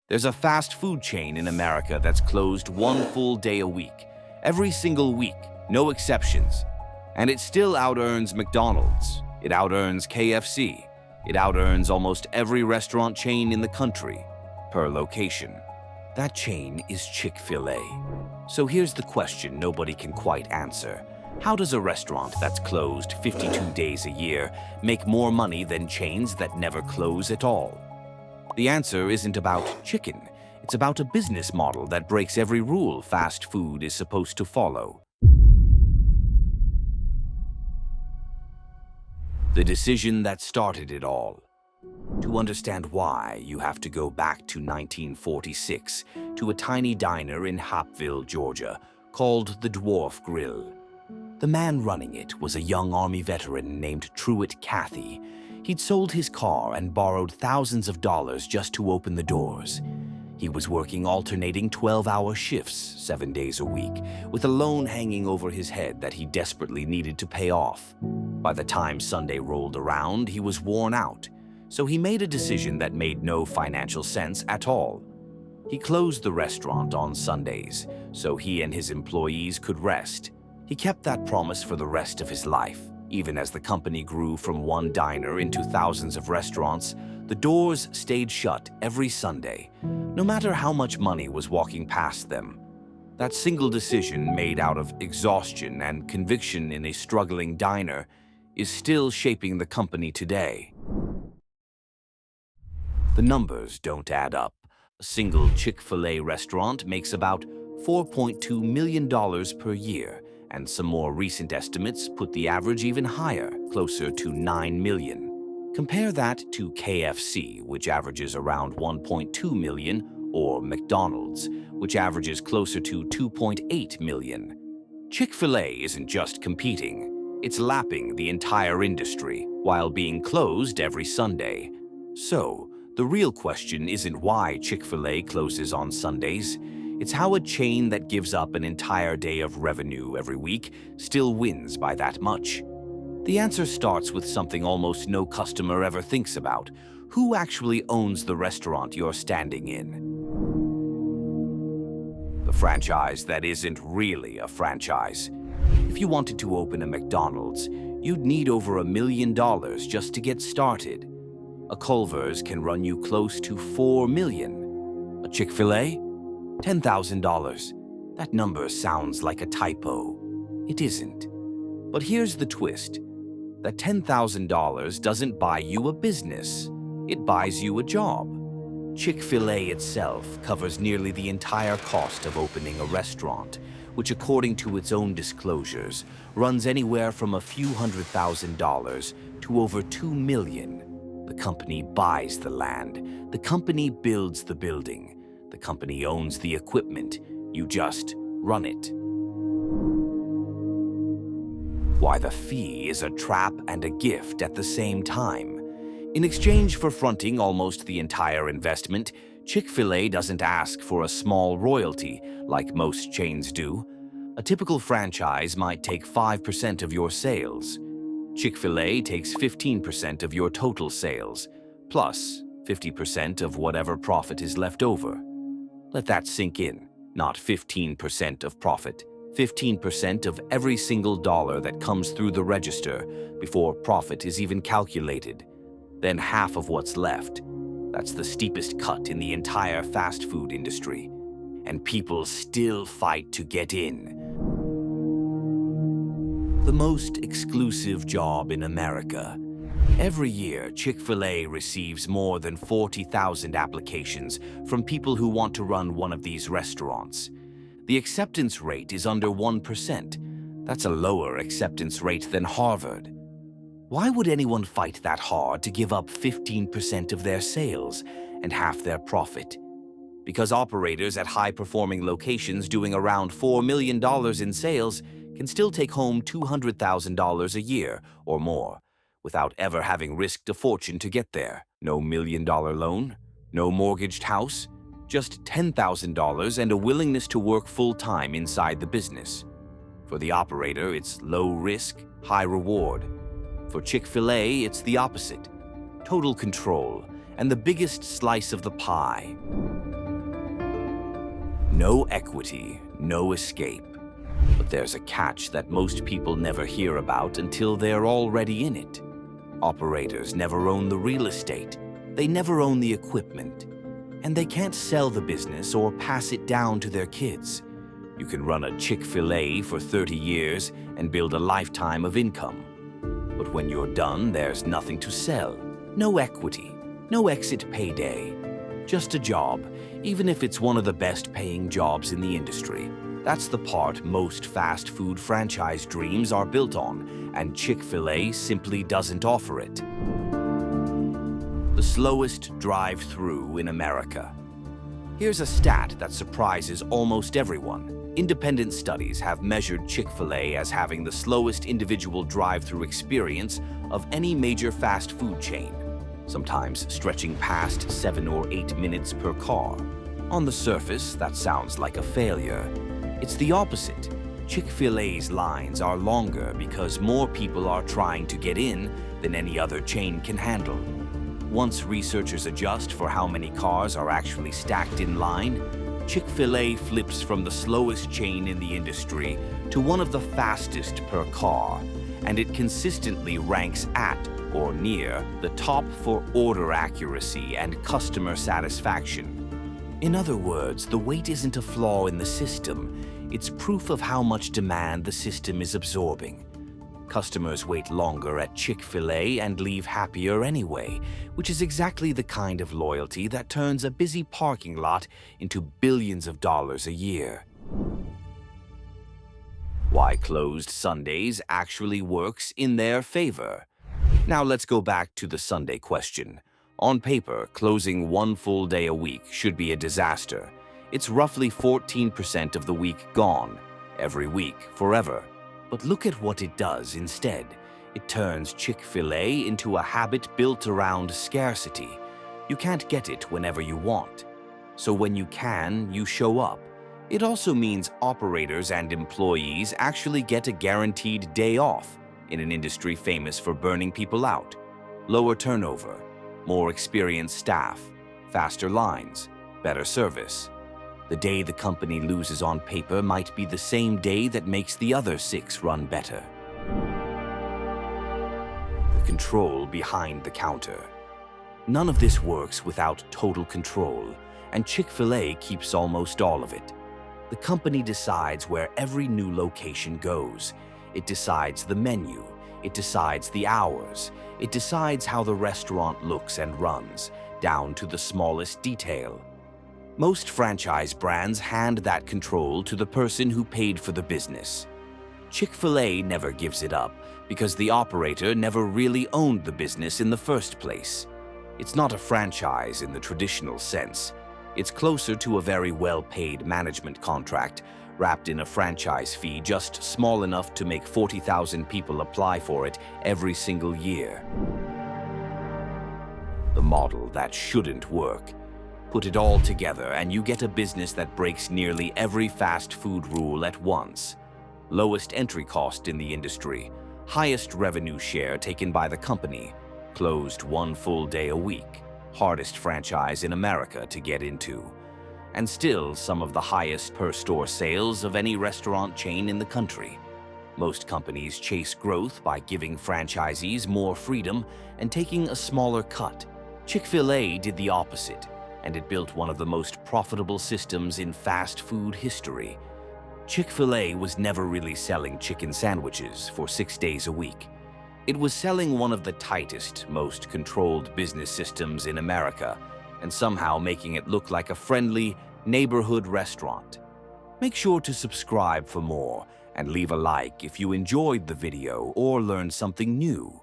There's a fast food chain in America that's closed one full day a week, every single week, no exceptions. And it still out-earns McDonald's, it out-earns KFC, it out-earns almost every restaurant chain in the country, per location. That chain is Chick-fil-A. So here's the question nobody can quite answer. How does a restaurant that's closed 52 days a year make more money than chains that never close at all? The answer isn't about chicken. It's about a business model that breaks every rule fast food is supposed to follow. The decision that started it all. To understand why, you have to go back to 1946 to a tiny diner in Hopeville, Georgia, called the Dwarf Grill. The man running it was a young Army veteran named Truett Cathy. He'd sold his car and borrowed thousands of dollars just to open the doors. He was working alternating 12-hour shifts 7 days a week, with a loan hanging over his head that he desperately needed to pay off. By the time Sunday rolled around, he was worn out, so he made a decision that made no financial sense at all. He closed the restaurant on Sundays, so he and his employees could rest. He kept that promise for the rest of his life. Even as the company grew from one diner into thousands of restaurants, the doors stayed shut every Sunday, no matter how much money was walking past them. That single decision made out of exhaustion and conviction in a struggling diner is still shaping the company today. The numbers don't add up. A single Chick-fil-A restaurant makes about $4.2 million per year, and some more recent estimates put the average even higher, closer to $9 million. Compare that to KFC, which averages around $1.2 million, or McDonald's, which averages closer to $2.8 million. Chick-fil-A isn't just competing, it's lapping the entire industry while being closed every Sunday. So, the real question isn't why Chick-fil-A closes on Sundays. It's how a chain that gives up an entire day of revenue every week still wins by that much. The answer starts with something almost no customer ever thinks about. Who actually owns the restaurant you're standing in? The franchise that isn't really a franchise. If you wanted to open a McDonald's, you'd need over $1 million just to get started. A Culver's can run you close to $4 million. A Chick-fil-A? $10,000. That number sounds like a typo. It isn't. But here's the twist. That $10,000 doesn't buy you a business. It buys you a job. Chick-fil-A itself covers nearly the entire cost of opening a restaurant, which according to its own disclosures, runs anywhere from a few $100,000 to over $2 million. The company buys the land. The company builds the building. The company owns the equipment. You just run it. Why the fee is a trap and a gift at the same time. In exchange for fronting almost the entire investment, Chick-fil-A doesn't ask for a small royalty like most chains do. A typical franchise might take 5% of your sales. Chick-fil-A takes 15% of your total sales, plus 50% of whatever profit is left over. Let that sink in. Not 15% of profit, 15% of every single dollar that comes through the register before profit is even calculated. Then half of what's left. That's the steepest cut in the entire fast food industry. And people still fight to get in. The most exclusive job in America. Every year, Chick-fil-A receives more than 40,000 applications from people who want to run one of these restaurants. The acceptance rate is under 1%. That's a lower acceptance rate than Harvard. Why would anyone fight that hard to give up 15% of their sales and half their profit? Because operators at high-performing locations doing around $4 million in sales can still take home $200,000 a year or more, without ever having risked a fortune to get there. No $1 million loan, no mortgaged house, just $10,000 and a willingness to work full-time inside the business. For the operator, it's low risk, high reward. For Chick-fil-A, it's the opposite. Total control and the biggest slice of the pie. No equity, no escape. But there's a catch that most people never hear about until they're already in it. Operators never own the real estate, they never own the equipment, and they can't sell the business or pass it down to their kids. You can run a Chick-fil-A for 30 years and build a lifetime of income. But when you're done, there's nothing to sell. No equity, no exit payday. Just a job, even if it's one of the best-paying jobs in the industry. That's the part most fast food franchise dreams are built on, and Chick-fil-A simply doesn't offer it. The slowest drive-thru in America. Here's a stat that surprises almost everyone. Independent studies have measured Chick-fil-A as having the slowest individual drive-thru experience of any major fast food chain, sometimes stretching past 7 or 8 minutes per car. On the surface, that sounds like a failure. It's the opposite. Chick-fil-A's lines are longer because more people are trying to get in than any other chain can handle. Once researchers adjust for how many cars are actually stacked in line, Chick-fil-A flips from the slowest chain in the industry to one of the fastest per car, and it consistently ranks at or near the top for order accuracy and customer satisfaction. In other words, the wait isn't a flaw in the system, it's proof of how much demand the system is absorbing. Customers wait longer at Chick-fil-A and leave happier anyway, which is exactly the kind of loyalty that turns a busy parking lot into billions of dollars a year. Why closed Sundays actually works in their favor. Now let's go back to the Sunday question. On paper, closing one full day a week should be a disaster. It's roughly 14% of the week gone, every week, forever. But look at what it does instead. It turns Chick-fil-A into a habit built around scarcity. You can't get it whenever you want. So when you can, you show up. It also means operators and employees actually get a guaranteed day off in an industry famous for burning people out. Lower turnover, more experienced staff, faster lines, better service. The day the company loses on paper might be the same day that makes the other 6 run better. The control behind the counter. None of this works without total control, and Chick-fil-A keeps almost all of it. The company decides where every new location goes. It decides the menu. It decides the hours. It decides how the restaurant looks and runs, down to the smallest detail. Most franchise brands hand that control to the person who paid for the business. Chick-fil-A never gives it up because the operator never really owned the business in the first place. It's not a franchise in the traditional sense. It's closer to a very well-paid management contract, wrapped in a franchise fee just small enough to make 40,000 people apply for it every single year. The model that shouldn't work. Put it all together and you get a business that breaks nearly every fast food rule at once. Lowest entry cost in the industry, highest revenue share taken by the company, closed one full day a week, hardest franchise in America to get into, and still some of the highest per-store sales of any restaurant chain in the country. Most companies chase growth by giving franchisees more freedom and taking a smaller cut. Chick-fil-A did the opposite, and it built one of the most profitable systems in fast food history. Chick-fil-A was never really selling chicken sandwiches for 6 days a week. It was selling one of the tightest, most controlled business systems in America, and somehow making it look like a friendly neighborhood restaurant. Make sure to subscribe for more and leave a like if you enjoyed the video or learned something new.